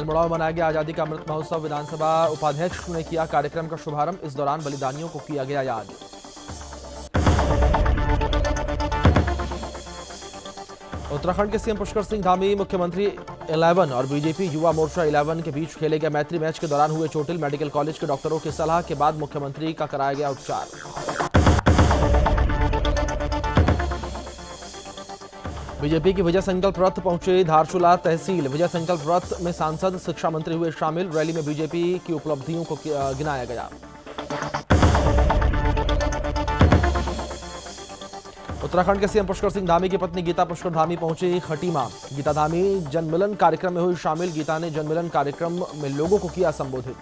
अल्मोड़ा में मनाया गया आजादी का अमृत महोत्सव। विधानसभा उपाध्यक्ष ने किया कार्यक्रम का शुभारंभ। इस दौरान बलिदानियों को किया गया याद। उत्तराखंड के सीएम पुष्कर सिंह धामी मुख्यमंत्री 11 और बीजेपी युवा मोर्चा 11 के बीच खेले गए मैत्री मैच के दौरान हुए चोटिल। मेडिकल कॉलेज के डॉक्टरों की सलाह के बाद मुख्यमंत्री का कराया गया उपचार। बीजेपी की विजय संकल्प रथ पहुंचे धारचूला तहसील। विजय संकल्प रथ में सांसद, शिक्षा मंत्री हुए शामिल। रैली में बीजेपी की उपलब्धियों को गिनाया गया। उत्तराखंड के सीएम पुष्कर सिंह धामी की पत्नी गीता पुष्कर धामी पहुंची खटीमा। गीता धामी जनमिलन कार्यक्रम में हुई शामिल। गीता ने जनमिलन कार्यक्रम में लोगों को किया संबोधित।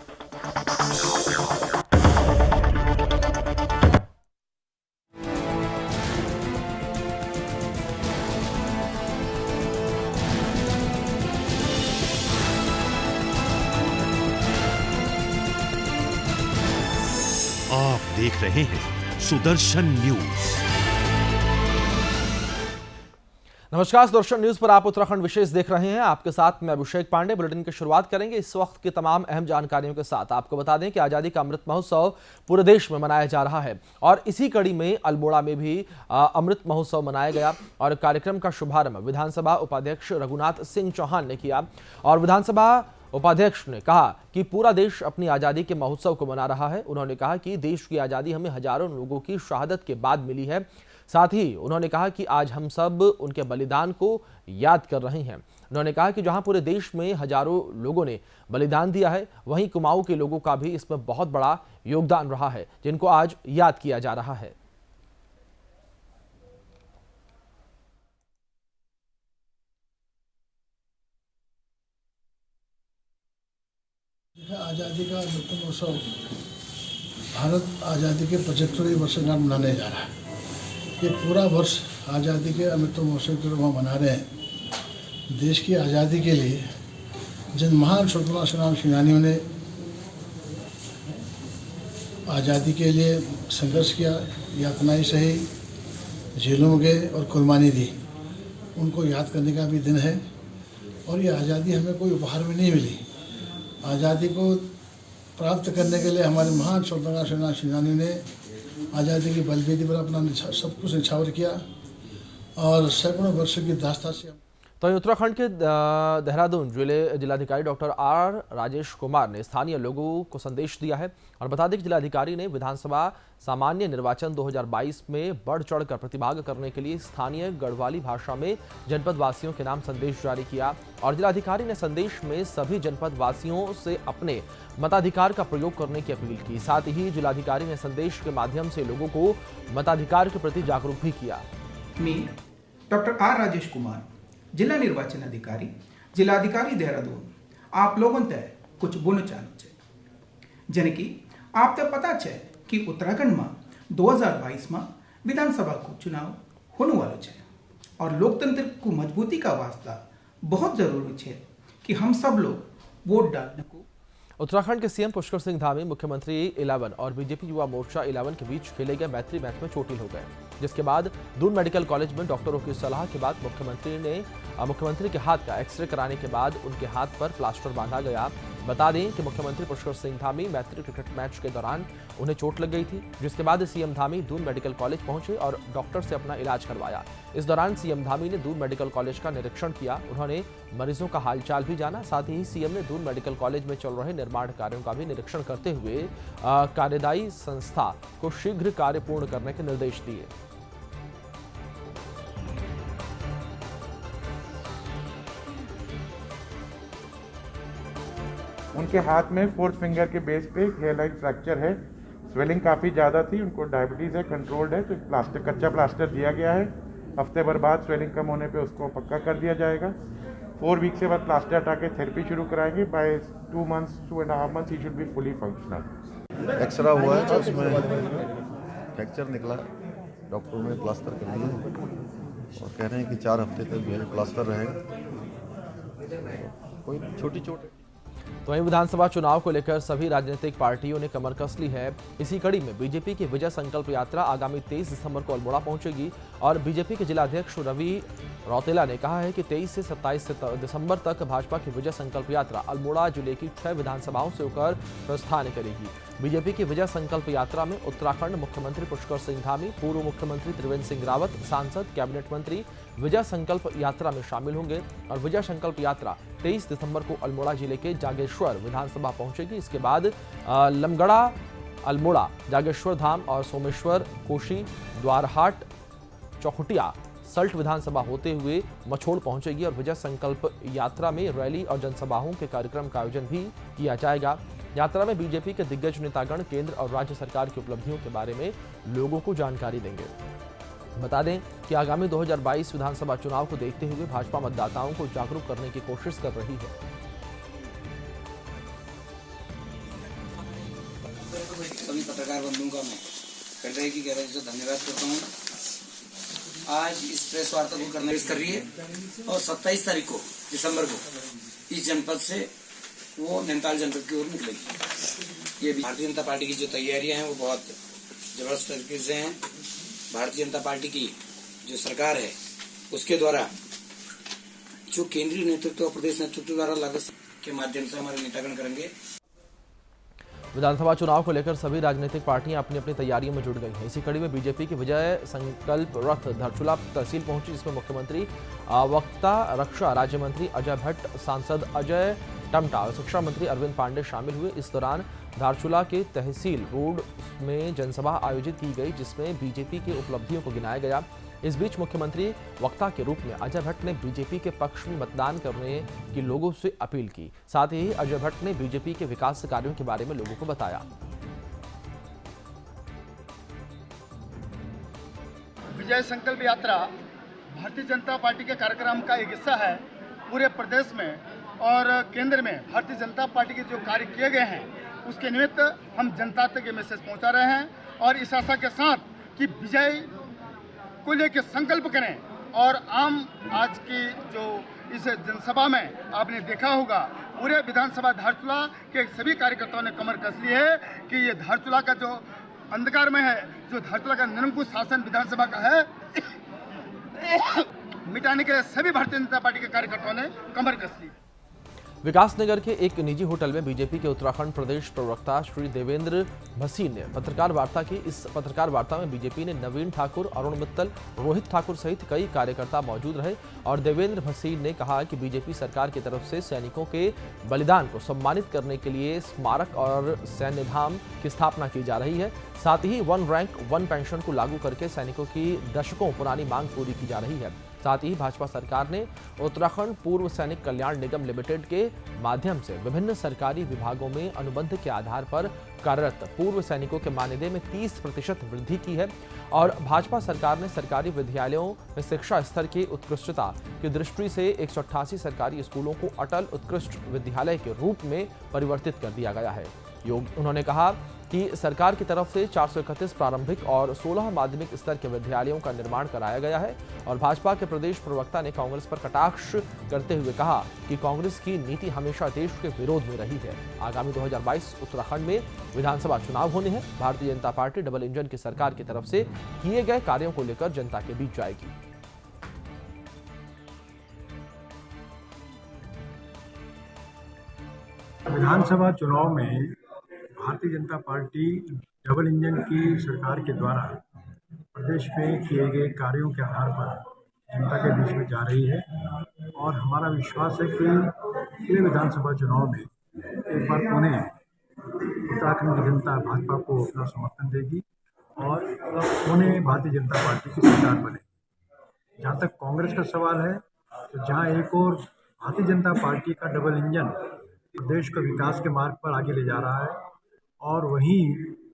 आप देख रहे हैं सुदर्शन न्यूज। नमस्कार, सुदर्शन न्यूज पर आप उत्तराखंड विशेष देख रहे हैं। आपके साथ मैं अभिषेक पांडे। बुलेटिन की शुरुआत करेंगे इस वक्त की तमाम अहम जानकारियों के साथ। आपको बता दें कि आजादी का अमृत महोत्सव पूरे देश में मनाया जा रहा है और इसी कड़ी में अल्मोड़ा में भी अमृत महोत्सव मनाया गया और कार्यक्रम का शुभारंभ विधानसभा उपाध्यक्ष रघुनाथ सिंह चौहान ने किया। और विधानसभा उपाध्यक्ष ने कहा कि पूरा देश अपनी आजादी के महोत्सव को मना रहा है। उन्होंने कहा कि देश की आजादी हमें हजारों लोगों की शहादत के बाद मिली है। साथ ही उन्होंने कहा कि आज हम सब उनके बलिदान को याद कर रहे हैं। उन्होंने कहा कि जहां पूरे देश में हजारों लोगों ने बलिदान दिया है, वहीं कुमाऊं के लोगों का भी इसमें बहुत बड़ा योगदान रहा है, जिनको आज याद किया जा रहा है। आज़ादी का अमृत महोत्सव भारत आज़ादी के 75वें वर्षगांठ मनाने जा रहा है। ये पूरा वर्ष आज़ादी के अमृत महोत्सव के रूप में मना रहे हैं। देश की आज़ादी के लिए जिन महान स्वतंत्रता संग्राम सेनानियों ने आज़ादी के लिए संघर्ष किया, यातनाएं सही, जेलों में गए और कुर्बानी दी, उनको याद करने का भी दिन है। और ये आज़ादी हमें कोई उपहार में नहीं मिली। आज़ादी को प्राप्त करने के लिए हमारे महान स्वतंत्रता सेनानियों ने आज़ादी की बलवेदी पर अपना सब कुछ निछावर किया और सैकड़ों वर्षों की दास्ता से। तो उत्तराखंड के देहरादून जिलाधिकारी डॉक्टर आर राजेश कुमार ने स्थानीय लोगों को संदेश दिया है और बता दें कि जिलाधिकारी ने विधानसभा सामान्य निर्वाचन 2022 में बढ़ चढ़कर प्रतिभाग करने के लिए स्थानीय गढ़वाली भाषा में जनपद वासियों के नाम संदेश जारी किया। और जिलाधिकारी ने संदेश में सभी जनपद वासियों से अपने मताधिकार का प्रयोग करने की अपील की। साथ ही जिलाधिकारी ने संदेश के माध्यम से लोगों को मताधिकार के प्रति जागरूक भी किया। मैं डॉक्टर आर राजेश कुमार, जिला निर्वाचन अधिकारी, जिलाधिकारी देहरादून, आप लोगों तक कुछ बोलना चाहूँ छे। जने कि आप तक पता है कि उत्तराखंड में 2022 में विधानसभा को चुनाव होने वालो है और लोकतंत्र को मजबूती का वास्ता बहुत जरूरी है कि हम सब लोग वोट डालने को। उत्तराखंड के सीएम पुष्कर सिंह धामी मुख्यमंत्री 11 और बीजेपी युवा मोर्चा 11 के बीच खेले गए मैत्री मैच में चोटिल हो गए, जिसके बाद दून मेडिकल कॉलेज में डॉक्टरों की सलाह के बाद मुख्यमंत्री के हाथ का एक्सरे कराने के बाद उनके हाथ पर प्लास्टर बांधा गया। बता दें कि मुख्यमंत्री पुष्कर सिंह धामी मैत्री क्रिकेट मैच के दौरान उन्हें चोट लग गई थी, जिसके बाद CM Dhami Doon medical college पहुंचे और डॉक्टर से अपना इलाज करवाया। इस दौरान सीएम धामी ने दून मेडिकल कॉलेज का निरीक्षण किया। उन्होंने मरीजों का हालचाल भी जाना। साथ ही सीएम ने दून मेडिकल कॉलेज में चल रहे निर्माण कार्यों का भी निरीक्षण करते हुए कार्यदायी संस्था को शीघ्र कार्य पूर्ण करने के निर्देश दिए। उनके हाथ में फोर्थ फिंगर के बेस पे हेयरलाइन फ्रैक्चर है। स्वेलिंग काफ़ी ज़्यादा थी, उनको डायबिटीज़ है, कंट्रोल्ड है, तो प्लास्टर, कच्चा प्लास्टर दिया गया है। हफ्ते भर बाद स्वेलिंग कम होने पे उसको पक्का कर दिया जाएगा। 4 वीक के बाद प्लास्टर हटा के थेरेपी शुरू कराएंगे। By 2 months 2.5 months he should be fully functional. X-ray हुआ है तो उसमें फ्रैक्चर निकला, डॉक्टरों ने प्लास्टर कर दिया और कह रहे हैं कि 4 हफ्ते तक जो है प्लास्टर रहेगा। कोई छोटी चोट है। तो वहीं विधानसभा चुनाव को लेकर सभी राजनीतिक पार्टियों ने कमर कस ली है। इसी कड़ी में बीजेपी की विजय संकल्प यात्रा आगामी 23 दिसंबर को अल्मोड़ा पहुंचेगी और बीजेपी के जिलाध्यक्ष रवि रौतेला ने कहा है कि 23 से 27 दिसंबर तक भाजपा की विजय संकल्प यात्रा अल्मोड़ा जिले की 6 विधानसभाओं से होकर प्रस्थान करेगी। बीजेपी की विजय संकल्प यात्रा में उत्तराखंड मुख्यमंत्री पुष्कर सिंह धामी, पूर्व मुख्यमंत्री त्रिवेंद्र सिंह रावत, सांसद, कैबिनेट मंत्री विजय संकल्प यात्रा में शामिल होंगे और विजय संकल्प यात्रा 23 दिसंबर को अल्मोड़ा जिले के जागेश्वर विधानसभा पहुंचेगी। इसके बाद लमगड़ा, अल्मोड़ा, जागेश्वर धाम और सोमेश्वर, कोशी, द्वारहाट, चौखुटिया, सल्ट विधानसभा होते हुए मछोड़ पहुंचेगी और विजय संकल्प यात्रा में रैली और जनसभाओं के कार्यक्रम का आयोजन भी किया जाएगा। यात्रा में बीजेपी के दिग्गज नेतागण केंद्र और राज्य सरकार की उपलब्धियों के बारे में लोगों को जानकारी देंगे। बता दें कि आगामी 2022 विधानसभा चुनाव को देखते हुए भाजपा मतदाताओं को जागरूक करने की कोशिश कर रही है। सभी पत्रकार बंधुओं का मैं हृदय की गहराई से धन्यवाद करता हूँ। आज इस प्रेस वार्ता को करने कर रही है और 27 तारीख को दिसंबर को इस जनपद से वो नैनीताल जनपद की ओर निकलेगी। ये भारतीय जनता पार्टी की जो तैयारियां हैं वो बहुत जबरदस्त तरीके से हैं। भारतीय जनता पार्टी की जो सरकार है उसके द्वारा जो केंद्रीय नेतृत्व और प्रदेश नेतृत्व द्वारा लागू के माध्यम से हमारे नेतागण करेंगे। विधानसभा चुनाव को लेकर सभी राजनीतिक पार्टियां अपनी अपनी तैयारियों में जुट गई हैं। इसी कड़ी में बीजेपी की विजय संकल्प रथ धारचूला तहसील पहुंची, जिसमें मुख्यमंत्री, वक्ता, रक्षा राज्य मंत्री अजय भट्ट, सांसद अजय टमटा और शिक्षा मंत्री अरविंद पांडे शामिल हुए। इस दौरान धारचूला के तहसील रोड में जनसभा आयोजित की गई, जिसमें बीजेपी की उपलब्धियों को गिनाया गया। इस बीच मुख्यमंत्री वक्ता के रूप में अजय भट्ट ने बीजेपी के पक्ष में मतदान करने की लोगों से अपील की। साथ ही अजय भट्ट ने बीजेपी के विकास कार्यों के बारे में लोगों को बताया। विजय संकल्प यात्रा भारतीय जनता पार्टी के कार्यक्रम का एक हिस्सा है। पूरे प्रदेश में और केंद्र में भारतीय जनता पार्टी के जो कार्य किए गए हैं उसके निमित्त हम जनता तक ये मैसेज पहुंचा रहे हैं और इस आशा के साथ कि विजय को लेकर संकल्प करें। और आज की जो इस जनसभा में आपने देखा होगा पूरे विधानसभा धारचूला के सभी कार्यकर्ताओं ने कमर कस ली है कि ये धारचूला का जो अंधकार में है, जो धारचूला का निरंकुश शासन विधानसभा का है मिटाने के लिए सभी भारतीय जनता पार्टी के कार्यकर्ताओं ने कमर कस ली। विकासनगर के एक निजी होटल में बीजेपी के उत्तराखंड प्रदेश प्रवक्ता श्री देवेंद्र भसीन ने पत्रकार वार्ता की। इस पत्रकार वार्ता में बीजेपी ने नवीन ठाकुर, अरुण मित्तल, रोहित ठाकुर सहित कई कार्यकर्ता मौजूद रहे और देवेंद्र भसीन ने कहा कि बीजेपी सरकार की तरफ से सैनिकों के बलिदान को सम्मानित करने के लिए स्मारक और सैन्य धाम की स्थापना की जा रही है। साथ ही 1 रैंक 1 पेंशन को लागू करके सैनिकों की दशकों पुरानी मांग पूरी की जा रही है। साथ ही भाजपा सरकार ने उत्तराखंड पूर्व सैनिक कल्याण निगम लिमिटेड के माध्यम से विभिन्न सरकारी विभागों में अनुबंध के आधार पर कार्यरत पूर्व सैनिकों के मानदेय में 30% वृद्धि की है और भाजपा सरकार ने सरकारी विद्यालयों में शिक्षा स्तर की उत्कृष्टता की दृष्टि से 188 सरकारी स्कूलों को अटल उत्कृष्ट विद्यालय के रूप में परिवर्तित कर दिया गया है। उन्होंने कहा कि सरकार की तरफ से 431 प्रारंभिक और 16 माध्यमिक स्तर के विद्यालयों का निर्माण कराया गया है और भाजपा के प्रदेश प्रवक्ता ने कांग्रेस पर कटाक्ष करते हुए कहा कि कांग्रेस की नीति हमेशा देश के विरोध में रही है। आगामी 2022 उत्तराखंड में विधानसभा चुनाव होने हैं। Bharatiya Janata party double engine की सरकार की तरफ से किए गए कार्यों को लेकर जनता के बीच जाएगी। विधानसभा चुनाव में Bharatiya Janata party double engine की सरकार के द्वारा प्रदेश में किए गए कार्यों के आधार पर जनता के बीच में जा रही है और हमारा विश्वास है कि अगले विधानसभा चुनाव में एक बार पुनः उत्तराखंड की जनता भाजपा को अपना समर्थन देगी और पुनः भारतीय जनता पार्टी की सरकार बनेगी। जहाँ तक कांग्रेस का सवाल है तो जहाँ एक और भारतीय जनता पार्टी का डबल इंजन प्रदेश को विकास के मार्ग पर आगे ले जा रहा है और वहीं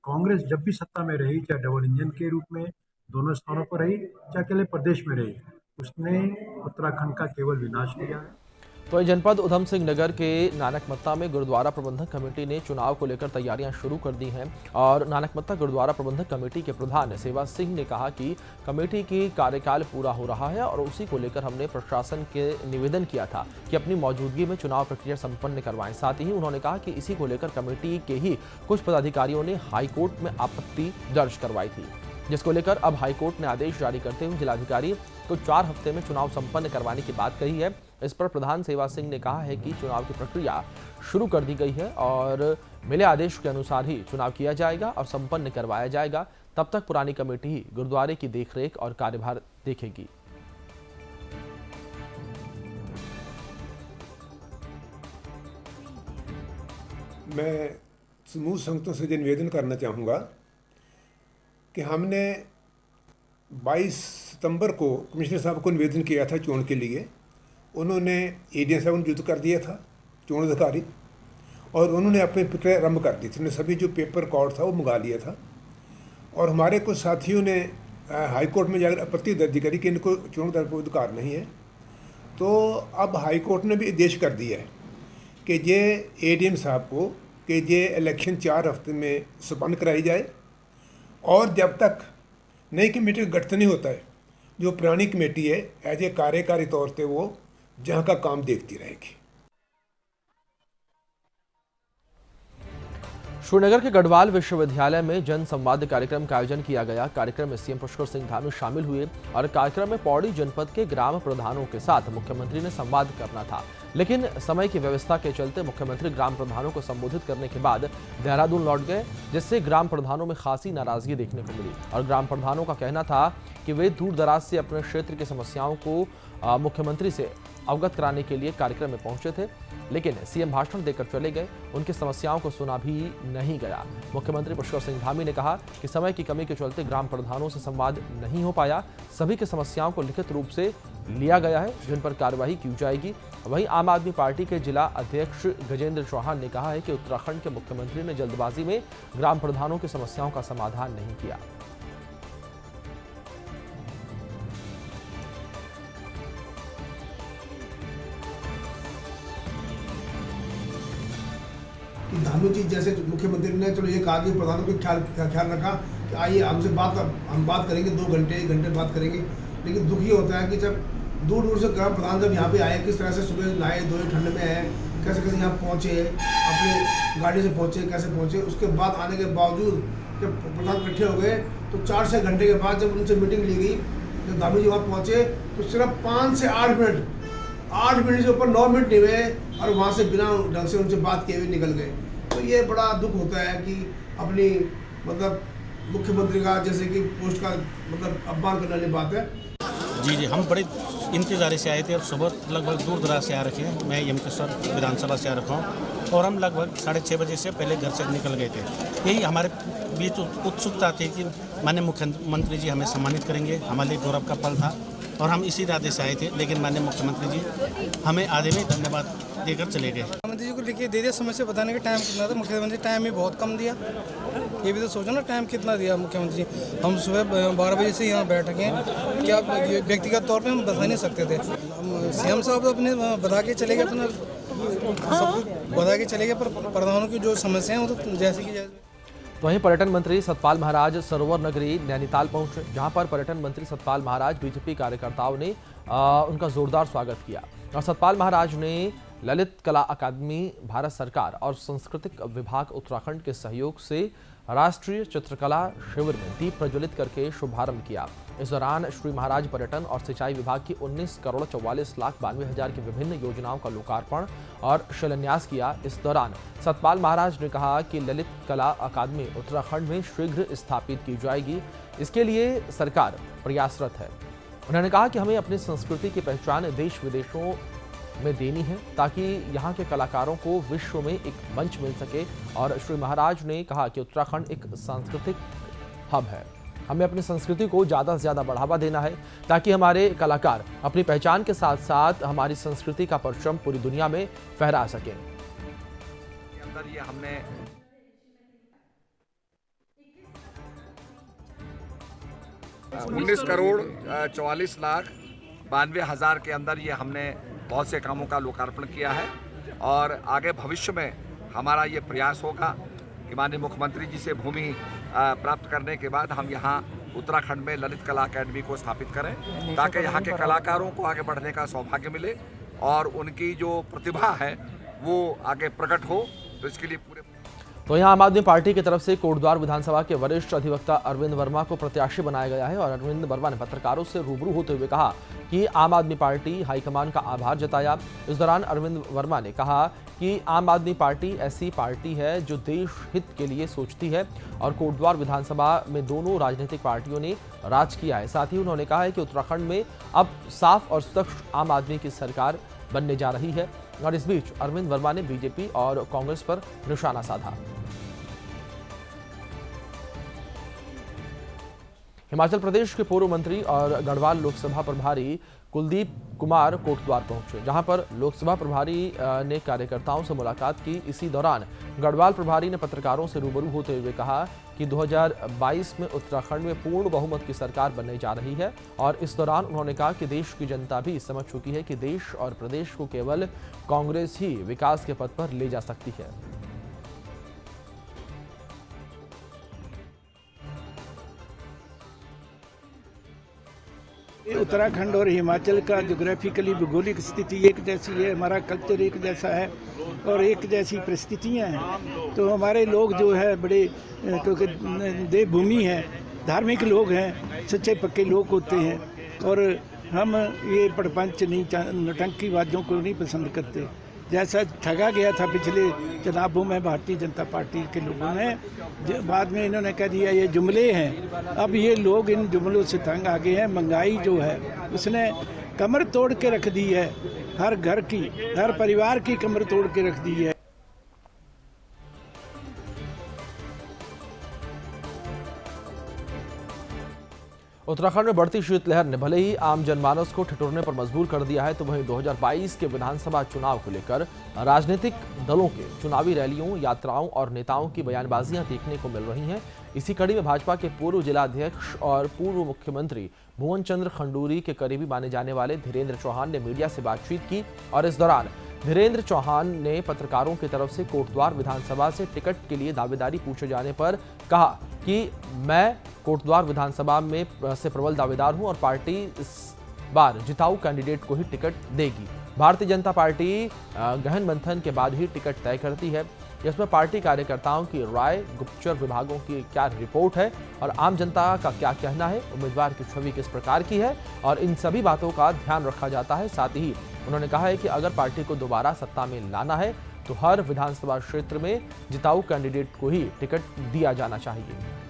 कांग्रेस जब भी सत्ता में रही, चाहे डबल इंजन के रूप में दोनों स्थानों पर रही, चाहे अकेले प्रदेश में रही, उसने उत्तराखंड का केवल विनाश किया है। तो जनपद उधम सिंह नगर के नानकमत्ता में गुरुद्वारा प्रबंधक कमेटी ने चुनाव को लेकर तैयारियां शुरू कर दी हैं और नानकमत्ता गुरुद्वारा प्रबंधक कमेटी के प्रधान सेवा सिंह ने कहा कि कमेटी की कार्यकाल पूरा हो रहा है और उसी को लेकर हमने प्रशासन के निवेदन किया था कि अपनी मौजूदगी में चुनाव प्रक्रिया संपन्न करवाएं। साथ ही उन्होंने कहा कि इसी को लेकर कमेटी के ही कुछ पदाधिकारियों ने हाईकोर्ट में आपत्ति दर्ज करवाई थी। जिसको लेकर अब हाईकोर्ट ने आदेश जारी करते हुए जिलाधिकारी को 4 हफ्ते में चुनाव संपन्न करवाने की बात कही है। इस पर प्रधान सेवा सिंह ने कहा है कि चुनाव की प्रक्रिया शुरू कर दी गई है और मिले आदेश के अनुसार ही चुनाव किया जाएगा और संपन्न करवाया जाएगा। तब तक पुरानी कमेटी ही गुरुद्वारे की देखरेख और कार्यभार देखेगी। मैं समूह संगतों से ये निवेदन करना चाहूँगा कि हमने 22 सितंबर को कमिश्नर साहब को निवेदन किया था चोन के लिए। उन्होंने एडीएम साहब को नियुक्त कर दिया था चोन अधिकारी और उन्होंने अपनी प्रक्रिया आरम्भ कर दी थी। उन्होंने सभी जो पेपर रिकॉर्ड था वो मंगा लिया था और हमारे कुछ साथियों ने हाई कोर्ट में जाकर आपत्ति दर्ज करी कि इनको चुनाव का कोई अधिकार नहीं है। तो अब हाई कोर्ट ने भी आदेश कर दिया है कि ये एडीएम साहब को कि ये इलेक्शन 4 हफ्ते में संपन्न कराई जाए और जब तक नई कमेटी का गठन नहीं होता है, जो पुरानी कमेटी है एज ए कार्यकारी तौर पे वो जहाँ का काम देखती रहेगी। श्रीनगर के गढ़वाल विश्वविद्यालय में जन संवाद कार्यक्रम का आयोजन किया गया। कार्यक्रम में सीएम पुष्कर सिंह धामी शामिल हुए और कार्यक्रम में पौड़ी जनपद के ग्राम प्रधानों के साथ मुख्यमंत्री ने संवाद करना था, लेकिन समय की व्यवस्था के चलते मुख्यमंत्री ग्राम प्रधानों को संबोधित करने के बाद देहरादून लौट गए, जिससे ग्राम प्रधानों में खासी नाराजगी देखने को मिली। और ग्राम प्रधानों का कहना था कि वे दूर दराज से अपने क्षेत्र की समस्याओं को मुख्यमंत्री से अवगत कराने के लिए कार्यक्रम में पहुंचे थे, लेकिन सीएम भाषण देकर चले गए। उनकी समस्याओं को सुना भी नहीं गया। मुख्यमंत्री पुष्कर सिंह धामी ने कहा कि समय की कमी के चलते ग्राम प्रधानों से संवाद नहीं हो पाया। सभी की समस्याओं को लिखित रूप से लिया गया है, जिन पर कार्यवाही की जाएगी। वहीं आम आदमी पार्टी के जिला अध्यक्ष गजेंद्र चौहान ने कहा है कि उत्तराखंड के मुख्यमंत्री ने जल्दबाजी में ग्राम प्रधानों की समस्याओं का समाधान नहीं किया। धामी जी जैसे मुख्यमंत्री ने चलो ये कहा कि प्रधानों को ख्याल रखा कि आइए हमसे हम बात करेंगे 2 घंटे 1 घंटे बात करेंगे, लेकिन दुख ये होता है कि जब दूर दूर से ग्राम प्रधान जब यहाँ पे आए, किस तरह से सुबह नहाए धोए ठंड में आए, कैसे कैसे यहाँ पहुँचे, अपने गाड़ी से पहुँचे, कैसे पहुँचे, उसके बाद आने के बावजूद जब प्रधान इकट्ठे हो गए तो 4 से घंटे के बाद जब उनसे मीटिंग ली गई, जब धामी जी वहाँ पहुँचे तो सिर्फ 5 से 8 मिनट 8 मिनट से ऊपर 9 मिनट नहीं हुए और वहाँ से बिना ढंग से उनसे बात किए हुए निकल गए। तो ये बड़ा दुख होता है कि अपनी मतलब मुख्यमंत्री का जैसे कि पोस्ट का मतलब अपमान करने वाली बात है। जी, हम बड़े इंतज़ार से आए थे और सुबह लगभग दूर दराज से आ रखे हैं। मैं यमकेश्वर विधानसभा से आ रखा हूँ और हम लगभग 6:30 बजे से पहले घर से निकल गए थे। यही हमारे बीच उत्सुकता थी कि माननीय मुख्यमंत्री जी हमें सम्मानित करेंगे, हमारे लिए गौरव का पल था और हम इसी इरादे से आए थे, लेकिन माननीय मुख्यमंत्री जी हमें आधे में धन्यवाद देकर चले गए। मुख्यमंत्री जी को लिखिए दे दिया, समस्या बताने का टाइम कितना था, मुख्यमंत्री टाइम भी बहुत कम दिया। ये भी तो सोचो ना टाइम कितना दिया मुख्यमंत्री जी। हम सुबह 12 बजे से यहाँ बैठ गए, क्या व्यक्तिगत तौर पे हम बता नहीं सकते थे। हम सीएम साहब अपने बता के चले गए, अपना सब कुछ बता के चले गए, पर प्रधानों की जो समस्याएं हैं वो तो जैसे कि जैसे। वहीं पर्यटन मंत्री सतपाल महाराज सरोवर नगरी नैनीताल पहुंचे, जहां पर पर्यटन मंत्री सतपाल महाराज बीजेपी कार्यकर्ताओं ने उनका जोरदार स्वागत किया। और सतपाल महाराज ने ललित कला अकादमी, भारत सरकार और सांस्कृतिक विभाग उत्तराखंड के सहयोग से राष्ट्रीय चित्रकला शिविर में दीप प्रज्वलित करके शुभारंभ किया। इस दौरान श्री महाराज पर्यटन और सिंचाई विभाग की 19,44,92,000 की विभिन्न योजनाओं का लोकार्पण और शिलान्यास किया। इस दौरान सतपाल महाराज ने कहा कि ललित कला अकादमी उत्तराखंड में शीघ्र स्थापित की जाएगी, इसके लिए सरकार प्रयासरत है। उन्होंने कहा कि हमें अपनी संस्कृति की पहचान देश विदेशों में देनी है ताकि यहाँ के कलाकारों को विश्व में एक मंच मिल सके। और श्री महाराज ने कहा कि उत्तराखंड एक सांस्कृतिक हब है, हमें अपनी संस्कृति को ज़्यादा से ज़्यादा बढ़ावा देना है ताकि हमारे कलाकार अपनी पहचान के साथ साथ हमारी संस्कृति का परचम पूरी दुनिया में फहरा सकें। अंदर ये हमने 19,44,92,000 के अंदर ये हमने बहुत से कामों का लोकार्पण किया है और आगे भविष्य में हमारा ये प्रयास होगा कि माननीय मुख्यमंत्री जी से भूमि प्राप्त करने के बाद हम यहाँ उत्तराखंड में ललित कला अकेडमी को स्थापित करें ताकि यहाँ के कलाकारों को आगे बढ़ने का सौभाग्य मिले और उनकी जो प्रतिभा है वो आगे प्रकट हो। तो इसके लिए पूरे तो यहाँ आम आदमी पार्टी की तरफ से कोटद्वार विधानसभा के वरिष्ठ अधिवक्ता अरविंद वर्मा को प्रत्याशी बनाया गया है और अरविंद वर्मा ने पत्रकारों से रूबरू होते हुए कहा कि आम आदमी पार्टी हाईकमान का आभार जताया। इस दौरान अरविंद वर्मा ने कहा कि आम आदमी पार्टी ऐसी पार्टी है जो देश हित के लिए सोचती है और कोटद्वार विधानसभा में दोनों राजनीतिक पार्टियों ने राज किया है। साथ ही उन्होंने कहा है कि उत्तराखंड में अब साफ और स्वच्छ आम आदमी की सरकार बनने जा रही है। और इस बीच अरविंद वर्मा ने बीजेपी और कांग्रेस पर निशाना साधा। हिमाचल प्रदेश के पूर्व मंत्री और गढ़वाल लोकसभा प्रभारी कुलदीप कुमार कोटद्वार पहुंचे, जहां पर लोकसभा प्रभारी ने कार्यकर्ताओं से मुलाकात की। इसी दौरान गढ़वाल प्रभारी ने पत्रकारों से रूबरू होते हुए कहा कि 2022 में उत्तराखंड में पूर्ण बहुमत की सरकार बनने जा रही है। और इस दौरान उन्होंने कहा कि देश की जनता भी समझ चुकी है कि देश और प्रदेश को केवल कांग्रेस ही विकास के पथ पर ले जा सकती है। उत्तराखंड और हिमाचल का जोग्राफिकली भौगोलिक स्थिति एक जैसी है, हमारा कल्चर एक जैसा है और एक जैसी परिस्थितियां हैं। तो हमारे लोग जो है बड़े, क्योंकि देवभूमि है, धार्मिक लोग हैं, सच्चे पक्के लोग होते हैं और हम ये प्रपंच नहीं, नौटंकीबाजों को नहीं पसंद करते। जैसा ठगा गया था पिछले चुनावों में भारतीय जनता पार्टी के लोगों ने, बाद में इन्होंने कह दिया ये जुमले हैं। अब ये लोग इन जुमलों से तंग आ गए हैं। महंगाई जो है उसने कमर तोड़ के रख दी है, हर घर की, हर परिवार की कमर तोड़ के रख दी है। उत्तराखंड में बढ़ती शीतलहर ने भले ही आम जनमानस को ठिठुरने पर मजबूर कर दिया है, तो वहीं 2022 के विधानसभा चुनाव को लेकर राजनीतिक दलों के चुनावी रैलियों, यात्राओं और नेताओं की बयानबाजियां देखने को मिल रही हैं। इसी कड़ी में भाजपा के पूर्व जिलाध्यक्ष और पूर्व मुख्यमंत्री भुवन चंद्र खंडूरी के करीबी माने जाने वाले धीरेन्द्र चौहान ने मीडिया से बातचीत की और इस दौरान धीरेन्द्र चौहान ने पत्रकारों की तरफ से कोटद्वार विधानसभा से टिकट के लिए दावेदारी पूछे जाने पर कहा कि मैं कोटद्वार विधानसभा में से प्रबल दावेदार हूं और पार्टी इस बार जिताऊ कैंडिडेट को ही टिकट देगी। भारतीय जनता पार्टी गहन मंथन के बाद ही टिकट तय करती है। इसमें पार्टी कार्यकर्ताओं की राय, गुप्तचर विभागों की क्या रिपोर्ट है और आम जनता का क्या कहना है, उम्मीदवार की छवि किस प्रकार की है और इन सभी बातों का ध्यान रखा जाता है। साथ ही उन्होंने कहा है कि अगर पार्टी को दोबारा सत्ता में लाना है तो हर विधानसभा क्षेत्र में जिताऊ कैंडिडेट को ही टिकट दिया जाना चाहिए।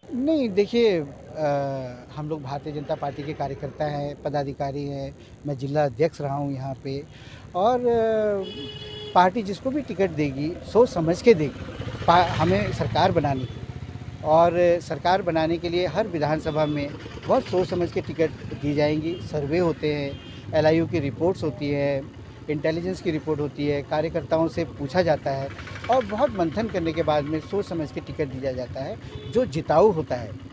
नहीं, देखिए, हम लोग भारतीय जनता पार्टी के कार्यकर्ता हैं, पदाधिकारी हैं। मैं जिला अध्यक्ष रहा हूं यहाँ पे और पार्टी जिसको भी टिकट देगी सोच समझ के देगी। हमें सरकार बनानी है और सरकार बनाने के लिए हर विधानसभा में बहुत सोच समझ के टिकट दी जाएंगी। सर्वे होते हैं, LIU की रिपोर्ट्स होती है, इंटेलिजेंस की रिपोर्ट होती है, कार्यकर्ताओं से पूछा जाता है और बहुत मंथन करने के बाद में सोच समझ के टिकट दिया जाता है। जो जिताऊ होता है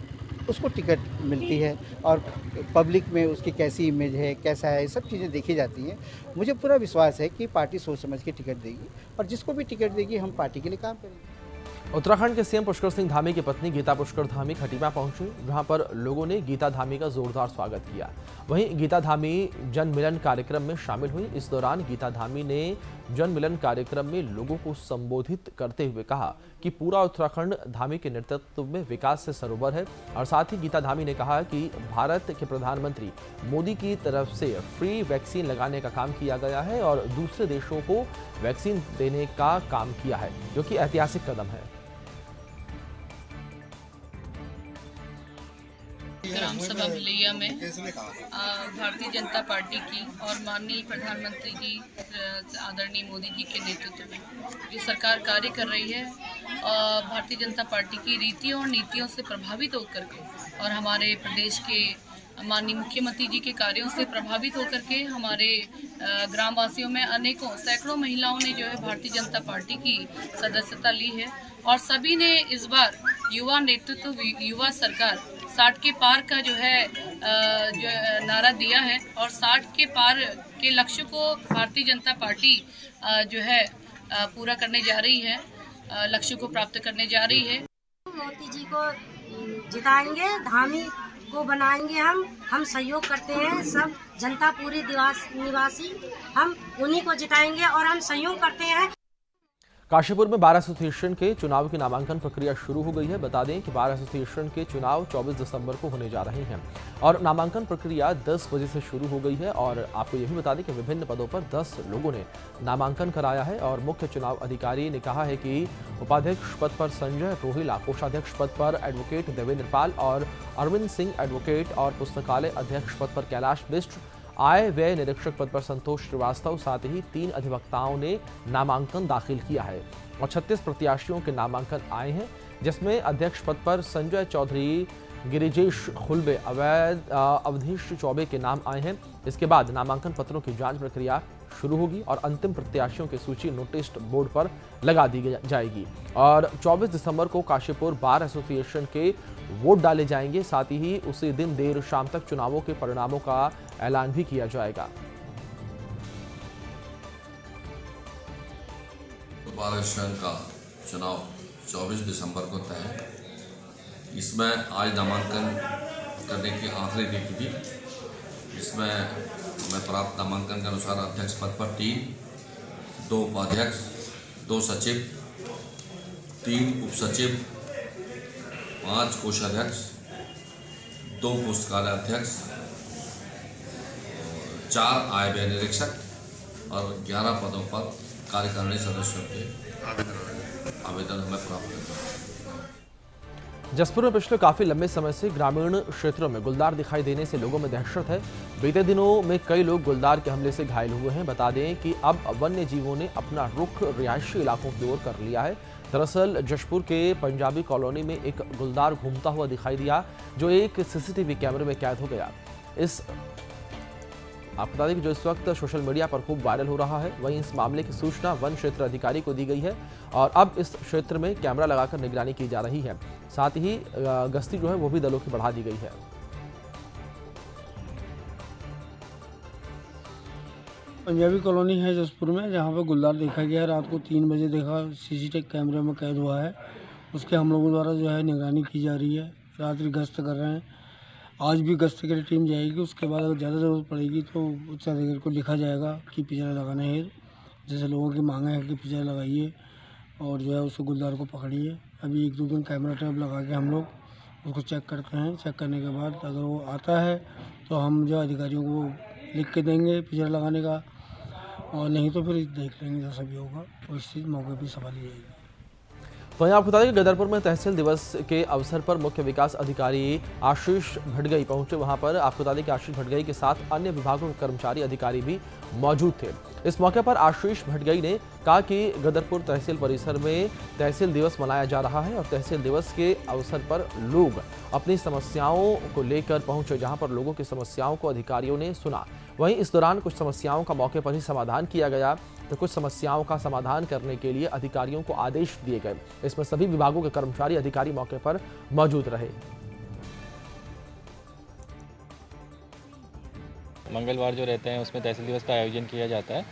उसको टिकट मिलती है और पब्लिक में उसकी कैसी इमेज है, कैसा है, सब चीज़ें देखी जाती हैं। मुझे पूरा विश्वास है कि पार्टी सोच समझ के टिकट देगी और जिसको भी टिकट देगी हम पार्टी के लिए काम करेंगे। उत्तराखंड के सीएम पुष्कर सिंह धामी की पत्नी गीता पुष्कर धामी खटीमा पहुंची, जहां पर लोगों ने गीता धामी का जोरदार स्वागत किया। वहीं गीता धामी जन मिलन कार्यक्रम में शामिल हुई। इस दौरान गीता धामी ने जन मिलन कार्यक्रम में लोगों को संबोधित करते हुए कहा कि पूरा उत्तराखंड धामी के नेतृत्व में विकास से सरोवर है। और साथ ही गीता धामी ने कहा कि भारत के प्रधानमंत्री मोदी की तरफ से फ्री वैक्सीन लगाने का काम किया गया है और दूसरे देशों को वैक्सीन देने का काम किया है, जो कि ऐतिहासिक कदम है। ग्राम सभा मिलैया में भारतीय जनता पार्टी की और माननीय प्रधानमंत्री जी आदरणीय मोदी जी के नेतृत्व में जो सरकार कार्य कर रही है, भारतीय जनता पार्टी की रीतियों और नीतियों से प्रभावित होकर के और हमारे प्रदेश के माननीय मुख्यमंत्री जी के कार्यों से प्रभावित होकर के हमारे ग्रामवासियों में अनेकों सैकड़ों महिलाओं ने जो है भारतीय जनता पार्टी की सदस्यता ली है और सभी ने इस बार युवा नेतृत्व, युवा सरकार, 60 के पार का जो नारा दिया है और 60 के पार के लक्ष्य को भारतीय जनता पार्टी जो है पूरा करने जा रही है, लक्ष्य को प्राप्त करने जा रही है। मोदी जी को जिताएंगे, धामी को बनाएंगे। हम सहयोग करते हैं, सब जनता पूरी निवासी हम उन्हीं को जिताएंगे और हम सहयोग करते हैं। काशीपुर में बार एसोसिएशन के चुनाव की नामांकन प्रक्रिया शुरू हो गई है। बता दें कि बार एसोसिएशन के चुनाव 24 दिसंबर को होने जा रहे हैं और नामांकन प्रक्रिया 10 बजे से शुरू हो गई है। और आपको यह भी बता दें कि विभिन्न पदों पर 10 लोगों ने नामांकन कराया है और मुख्य चुनाव अधिकारी ने कहा है कि उपाध्यक्ष पद पर संजय रोहिला, कोषाध्यक्ष पद पर एडवोकेट देवेंद्र पाल और अरविंद सिंह एडवोकेट और पुस्तकालय अध्यक्ष पद पर कैलाश बिष्ट, आय व्यय निरीक्षक पद पर संतोष श्रीवास्तव, साथ ही 3 अधिवक्ताओं ने नामांकन दाखिल किया है और 36 प्रत्याशियों के नामांकन आए हैं, जिसमें अध्यक्ष पद पर संजय चौधरी, गिरिजेश खुलबे, अवधेश चौबे के नाम आए हैं। इसके बाद नामांकन पत्रों की जांच प्रक्रिया शुरू होगी और अंतिम प्रत्याशियों की सूची नोटिस बोर्ड पर लगा दी जाएगी और 24 दिसंबर को काशीपुर बार एसोसिएशन के वोट डाले जाएंगे। साथ ही उसी दिन देर शाम तक चुनावों के परिणामों का ऐलान भी किया जाएगा। बार एसोसिएशन का चुनाव 24 दिसंबर को तय है। इसमें आज नामांकन करने की आखिरी तिथि थी। इसमें हमें प्राप्त नामांकन के अनुसार अध्यक्ष पद पर 3, 2 उपाध्यक्ष, 2 सचिव, 3 उपसचिव, 5 कोषाध्यक्ष, 2 पुस्तकालय अध्यक्ष, 4 आय व्यय निरीक्षक और 11 पदों पर कार्यकारिणी सदस्यों के आवेदन हमें प्राप्त हुए। जसपुर में पिछले काफी लंबे समय से ग्रामीण क्षेत्रों में गुलदार दिखाई देने से लोगों में दहशत है। बीते दिनों में कई लोग गुलदार के हमले से घायल हुए हैं। बता दें कि अब वन्य जीवों ने अपना रुख रिहायशी इलाकों की ओर कर लिया है। दरअसल जशपुर के पंजाबी कॉलोनी में एक गुलदार घूमता हुआ दिखाई दिया, जो एक सीसीटीवी कैमरे में कैद हो गया। आपको बता दें कि जो इस वक्त सोशल मीडिया पर खूब वायरल हो रहा है, वहीं इस मामले की सूचना वन क्षेत्र अधिकारी को दी गई है और अब इस क्षेत्र में कैमरा लगाकर निगरानी की जा रही है। साथ ही गश्ती जो है वो भी दलों की बढ़ा दी गई है। पंजाबी कॉलोनी है जसपुर में, जहाँ पर गुलदार देखा गया। रात को 3 बजे देखा, सीसीटीवी कैमरे में कैद हुआ है। उसके हम लोगों द्वारा जो है निगरानी की जा रही है। रात्रि गश्त कर रहे हैं। आज भी गश्त के लिए टीम जाएगी। उसके बाद अगर ज़्यादा ज़रूरत पड़ेगी तो उच्च अधिकारी को लिखा जाएगा कि पिंजरा लगाना है। जैसे लोगों की मांग है कि पिंजरा लगाइए और जो है उस गुलदार को पकड़िए। अभी 1-2 दिन कैमरा ट्रैप लगा के हम लोग उसको चेक करते हैं। चेक करने के बाद अगर वो आता है तो हम जो अधिकारियों को लिख के देंगे पिंजरा लगाने का, और नहीं तो फिर देख लेंगे जैसा भी होगा। तो इस चीज़ मौके पर संभाली जाएगी। वहीं आपको बता दें कि गदरपुर में तहसील दिवस के अवसर पर मुख्य विकास अधिकारी आशीष भटगई पहुंचे। वहां पर आपको बता दें कि आशीष भटगई के साथ अन्य विभागों के कर्मचारी अधिकारी भी मौजूद थे। इस मौके पर आशीष भटगई ने कहा कि गदरपुर तहसील परिसर में तहसील दिवस मनाया जा रहा है और तहसील दिवस के अवसर पर लोग अपनी समस्याओं को लेकर पहुंचे, जहां पर लोगों की समस्याओं को अधिकारियों ने सुना। वहीं इस दौरान कुछ समस्याओं का मौके पर ही समाधान किया गया तो कुछ समस्याओं का समाधान करने के लिए अधिकारियों को आदेश दिए गए। इसमें सभी विभागों के कर्मचारी अधिकारी मौके पर मौजूद रहे। मंगलवार जो रहते हैं उसमें तहसील दिवस का आयोजन किया जाता है,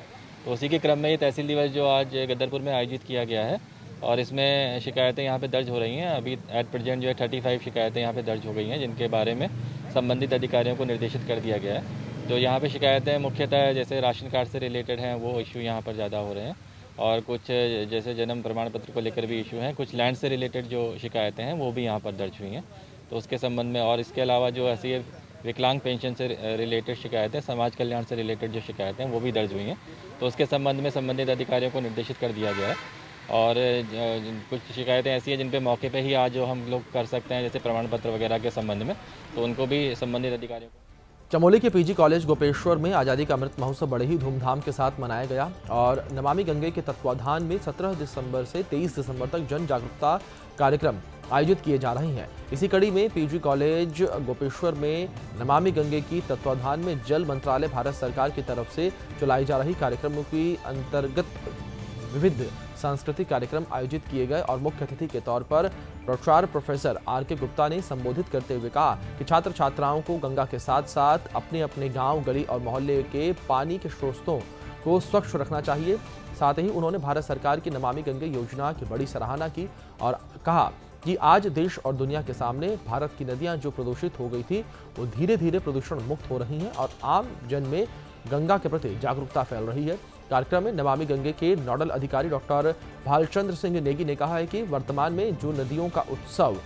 तो उसी के क्रम में ये तहसील दिवस जो आज गदरपुर में आयोजित किया गया है और इसमें शिकायतें यहाँ पे दर्ज हो रही हैं। अभी एट प्रेजेंट जो है 35 शिकायतें यहाँ पे दर्ज हो गई हैं, जिनके बारे में संबंधित अधिकारियों को निर्देशित कर दिया गया है। तो यहाँ पे शिकायतें मुख्यतः जैसे राशन कार्ड से रिलेटेड हैं, वो इशू यहाँ पर ज़्यादा हो रहे हैं और कुछ जैसे जन्म प्रमाण पत्र को लेकर भी इशू हैं। कुछ लैंड से रिलेटेड जो शिकायतें हैं वो भी यहाँ पर दर्ज हुई हैं, तो उसके संबंध में। और इसके अलावा जो ऐसी विकलांग पेंशन से रिलेटेड शिकायतें, समाज कल्याण से रिलेटेड जो शिकायतें हैं वो भी दर्ज हुई हैं, तो उसके संबंध में संबंधित अधिकारियों को निर्देशित कर दिया गया है। और कुछ शिकायतें ऐसी हैं जिन पे मौके पे ही आज जो हम लोग कर सकते हैं, जैसे प्रमाण पत्र वगैरह के संबंध में, तो उनको भी संबंधित अधिकारियों को। चमोली के पीजी कॉलेज गोपेश्वर में आज़ादी का अमृत महोत्सव बड़े ही धूमधाम के साथ मनाया गया और नमामि गंगे के तत्वाधान में 17 दिसंबर से 23 दिसंबर तक जन जागरूकता कार्यक्रम आयोजित किए जा रहे हैं। इसी कड़ी में पीजी कॉलेज गोपेश्वर में नमामि गंगे की तत्वाधान में जल मंत्रालय भारत सरकार की तरफ से चलाई जा रही कार्यक्रमों की अंतर्गत विविध सांस्कृतिक कार्यक्रम आयोजित किए गए और मुख्य अतिथि के तौर पर प्राचार्य प्रोफेसर आर.के. गुप्ता ने संबोधित करते हुए कहा कि छात्र छात्राओं को गंगा के साथ साथ अपने अपने गांव, गली और मोहल्ले के पानी के स्रोतों को स्वच्छ रखना चाहिए। साथ ही उन्होंने भारत सरकार की नमामि गंगे योजना की बड़ी सराहना की और कहा कि आज देश और दुनिया के सामने भारत की नदियां जो प्रदूषित हो गई थी वो धीरे धीरे प्रदूषण मुक्त हो रही हैं और आम जन में गंगा के प्रति जागरूकता फैल रही है। कार्यक्रम में नमामि गंगे के नोडल अधिकारी डॉक्टर भालचंद्र सिंह नेगी ने कहा है कि वर्तमान में जो नदियों का उत्सव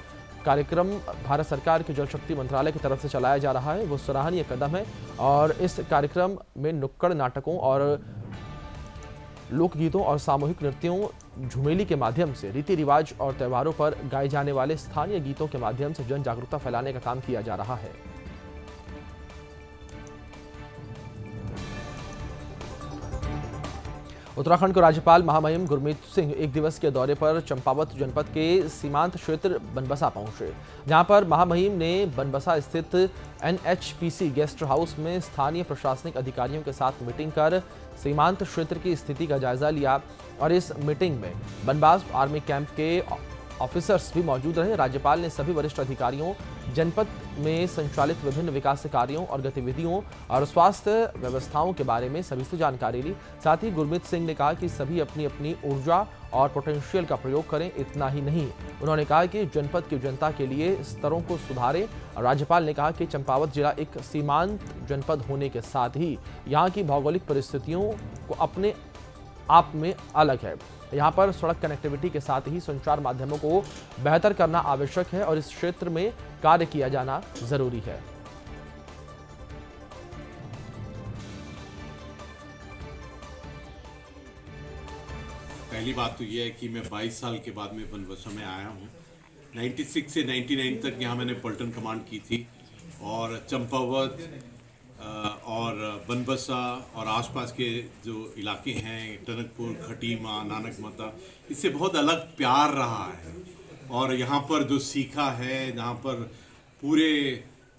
कार्यक्रम भारत सरकार के जल शक्ति मंत्रालय की तरफ से चलाया जा रहा है वो सराहनीय कदम है और इस कार्यक्रम में नुक्कड़ नाटकों और लोकगीतों और सामूहिक नृत्यों झुमेली के माध्यम से रीति रिवाज और त्योहारों पर गाए जाने वाले स्थानीय गीतों के माध्यम से जन जागरूकता फैलाने का काम किया जा रहा है। उत्तराखंड के राज्यपाल महामहिम गुरमीत सिंह एक दिवसीय दौरे पर चंपावत जनपद के सीमांत क्षेत्र बनबसा पहुंचे, जहां पर महामहिम ने बनबसा स्थित NHPC गेस्ट हाउस में स्थानीय प्रशासनिक अधिकारियों के साथ मीटिंग कर सीमांत क्षेत्र की स्थिति का जायजा लिया और इस मीटिंग में बनबास आर्मी कैंप के ऑफिसर्स भी मौजूद रहे। राज्यपाल ने सभी वरिष्ठ अधिकारियों जनपद में संचालित विभिन्न विकास कार्यों और गतिविधियों और स्वास्थ्य व्यवस्थाओं के बारे में सभी से जानकारी ली। साथ ही गुरमीत सिंह ने कहा कि सभी अपनी अपनी ऊर्जा और पोटेंशियल का प्रयोग करें। इतना ही नहीं, उन्होंने कहा कि जनपद की जनता के लिए स्तरों को सुधारें। राज्यपाल ने कहा कि चंपावत जिला एक सीमांत जनपद होने के साथ ही यहाँ की भौगोलिक परिस्थितियों को अपने आप में अलग है। यहाँ पर सड़क कनेक्टिविटी के साथ ही संचार माध्यमों को बेहतर करना आवश्यक है और इस क्षेत्र में कार्य किया जाना जरूरी है। पहली बात तो यह है कि मैं 22 साल के बाद में बनबसा में आया हूँ। 96 से 99 तक यहाँ मैंने पलटन कमांड की थी और चंपावत और बनबसा और आसपास के जो इलाके हैं टनकपुर, खटीमा, नानक माता, इससे बहुत अलग प्यार रहा है और यहाँ पर जो सीखा है, जहाँ पर पूरे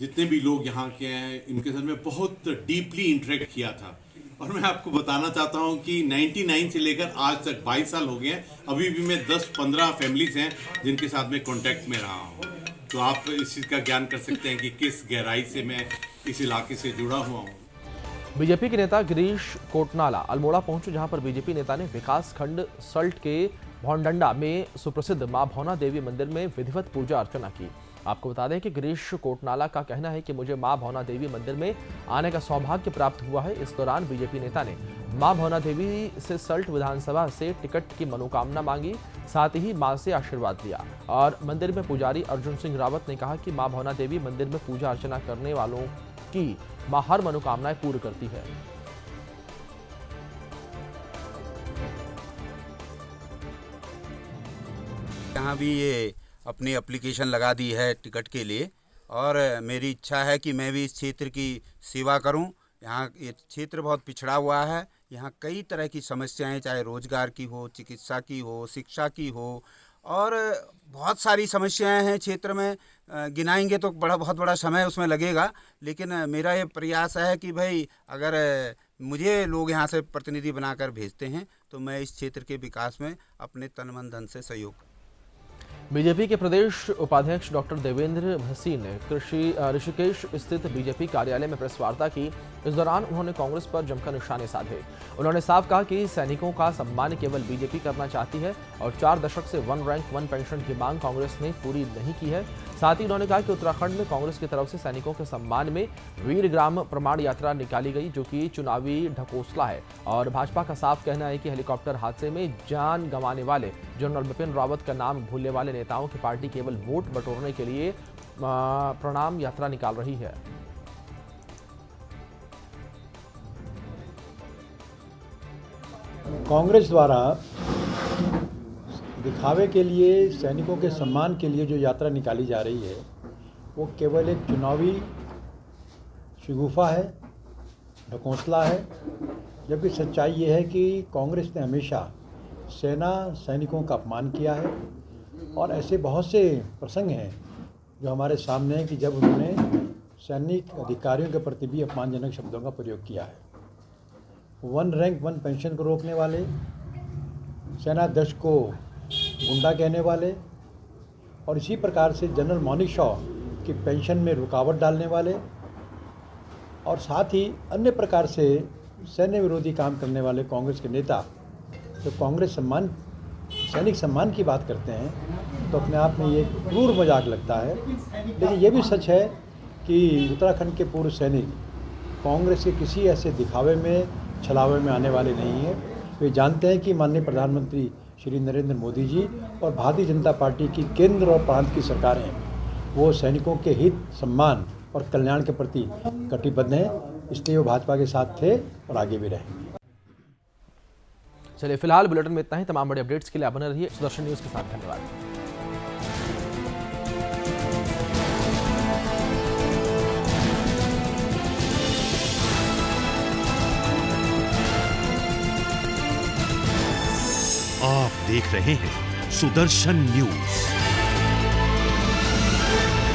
जितने भी लोग यहाँ के हैं इनके साथ में बहुत डीपली इंटरेक्ट किया था। और मैं आपको बताना चाहता हूँ कि 99 से लेकर आज तक 22 साल हो गए हैं, अभी भी मैं 10-15 फैमिलीज हैं जिनके साथ में कांटेक्ट में रहा हूँ। तो आप इस चीज़ का ज्ञान कर सकते हैं कि किस गहराई से मैं इस इलाके से जुड़ा हुआ हूँ। बीजेपी के नेता गिरीश कोटनाला अल्मोड़ा पहुंचे, जहां पर बीजेपी नेता ने विकास खंड सल्ट के भौंडंडा में सुप्रसिद्ध मां भौना देवी मंदिर में विधिवत पूजा अर्चना की। आपको बता दें कि गिरीश कोटनाला का कहना है कि मुझे मां भौना देवी मंदिर में आने का सौभाग्य प्राप्त हुआ है। इस दौरान बीजेपी नेता ने मां भौना देवी से सल्ट विधानसभा से टिकट की मनोकामना मांगी, साथ ही मां से आशीर्वाद लिया और मंदिर में पुजारी अर्जुन सिंह रावत ने कहा कि मां भौना देवी मंदिर में पूजा अर्चना करने वालों की मां हर मनोकामनाएं पूर्ण करती है। यहाँ भी ये अपनी एप्लीकेशन लगा दी है टिकट के लिए और मेरी इच्छा है कि मैं भी इस क्षेत्र की सेवा करूं। यहाँ ये क्षेत्र बहुत पिछड़ा हुआ है, यहाँ कई तरह की समस्याएं, चाहे रोजगार की हो, चिकित्सा की हो, शिक्षा की हो और बहुत सारी समस्याएं हैं क्षेत्र में। गिनाएंगे तो बहुत बड़ा समय उसमें लगेगा, लेकिन मेरा ये प्रयास है कि भाई अगर मुझे लोग यहाँ से प्रतिनिधि बनाकर भेजते हैं तो मैं इस क्षेत्र के विकास में अपने तन मन धन से सहयोग करूँ। बीजेपी के प्रदेश उपाध्यक्ष डॉक्टर देवेंद्र भसी ने ऋषिकेश स्थित बीजेपी कार्यालय में प्रेस वार्ता की। इस दौरान उन्होंने कांग्रेस पर जमकर निशाने साधे। उन्होंने साफ कहा कि सैनिकों का सम्मान केवल बीजेपी करना चाहती है और 4 दशक से 1 रैंक 1 पेंशन की मांग कांग्रेस ने पूरी नहीं की है। साथ ही उन्होंने कहा कि उत्तराखंड में कांग्रेस की तरफ से सैनिकों के सम्मान में वीरग्राम प्रमाण यात्रा निकाली गई, जो कि चुनावी ढकोसला है और भाजपा का साफ कहना है कि हेलीकॉप्टर हादसे में जान गंवाने वाले जनरल बिपिन रावत का नाम भूलने वाले नेताओं की पार्टी केवल वोट बटोरने के लिए प्रणाम यात्रा निकाल रही है। कांग्रेस द्वारा दिखावे के लिए, सैनिकों के सम्मान के लिए जो यात्रा निकाली जा रही है वो केवल एक चुनावी शगुफा है, ढकोसला है। जबकि सच्चाई ये है कि कांग्रेस ने हमेशा सेना सैनिकों का अपमान किया है और ऐसे बहुत से प्रसंग हैं जो हमारे सामने हैं कि जब उन्होंने सैनिक अधिकारियों के प्रति भी अपमानजनक शब्दों का प्रयोग किया है। 1 रैंक 1 पेंशन को रोकने वाले, सेनाध्यक्ष को गुंडा कहने वाले और इसी प्रकार से जनरल मानिक शॉ की पेंशन में रुकावट डालने वाले और साथ ही अन्य प्रकार से सैन्य विरोधी काम करने वाले कांग्रेस के नेता जो कांग्रेस सम्मान, सैनिक सम्मान की बात करते हैं, तो अपने आप में ये क्रूर मजाक लगता है। लेकिन ये भी सच है कि उत्तराखंड के पूर्व सैनिक कांग्रेस के किसी ऐसे दिखावे में छलावे में आने वाले नहीं हैं। वे जानते हैं कि माननीय प्रधानमंत्री श्री नरेंद्र मोदी जी और भारतीय जनता पार्टी की केंद्र और प्रांत की सरकारें वो सैनिकों के हित, सम्मान और कल्याण के प्रति कटिबद्ध हैं। इसलिए वो भाजपा के साथ थे और आगे भी रहेंगे। चलिए फिलहाल बुलेटिन में इतना ही। तमाम बड़े अपडेट्स के लिए आप बने रहिए सुदर्शन न्यूज़ के साथ। धन्यवाद। आप देख रहे हैं सुदर्शन न्यूज़।